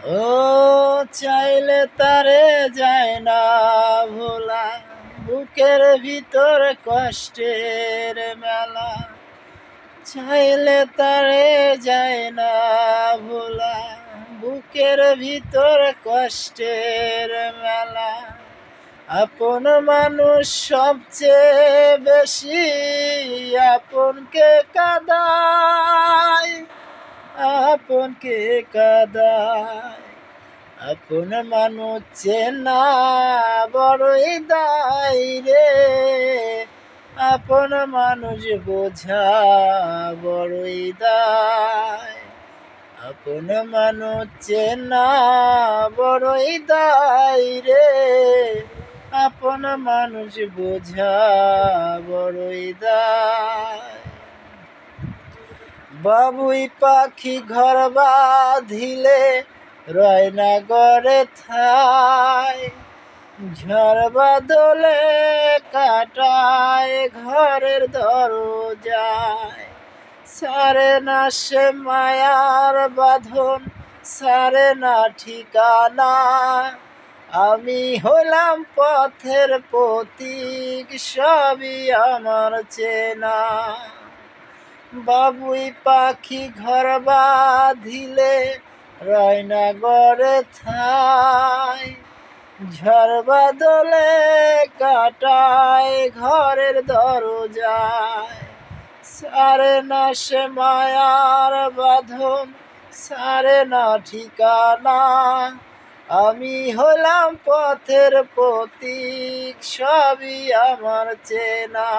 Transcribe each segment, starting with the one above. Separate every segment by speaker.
Speaker 1: ও চাইলে তারে যায় না ভোলা, বুকের ভিতর কষ্টের মেলা। চাইলে তারে যায় না ভোলা, বুকের ভিতর কষ্টের মেলা। আপন মানুষ সবচেয়ে বেশি আপনকে কাঁদায়, আপনকে কাঁদায়। আপন মানুষ চেনা বড়ই দায় রে, আপন মানুষ বোঝা বড়ই দায়। আপন মানুষ চেনা বড়ই দায় রে, আপন মানুষ বোঝা বড়ই দায়। বাবুই পাখি ঘর বাঁধিলে রয় না গড়ে ঠাই, ঝড় বাদলে কাটায় ঘরের দরজায়। সারে না সে মায়ার বাঁধন, সারে না ঠিকানা। আমি হলাম পথের পথিক, সবই আমার চেনা। বাবুই পাখি ঘর বাঁধিলে রয় না গড়ে ঠাই, ঝড় বাদলে কাটায় ঘরের দরজায়। সারে না সে মায়ার বাঁধন, সারে না ঠিকানা। আমি হলাম পথের পথিক, সবই আমার চেনা।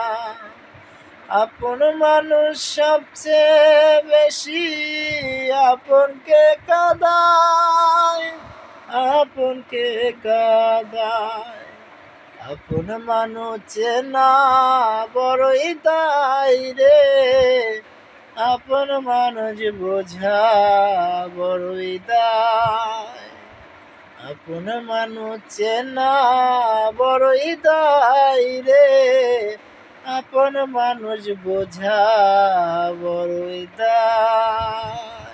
Speaker 1: আপন মানুষ সবচেয়ে বেশি আপনকে কাঁদায়, আপনকে কাঁদায়। আপন মানুষ চেনা বড়ই দায় রে, আপন মানুষ বোঝা বড়ই দায়। আপন মানুষ চেনা বড়ই দায় রে, আপন মানুষ বোঝা বড়ই দায়।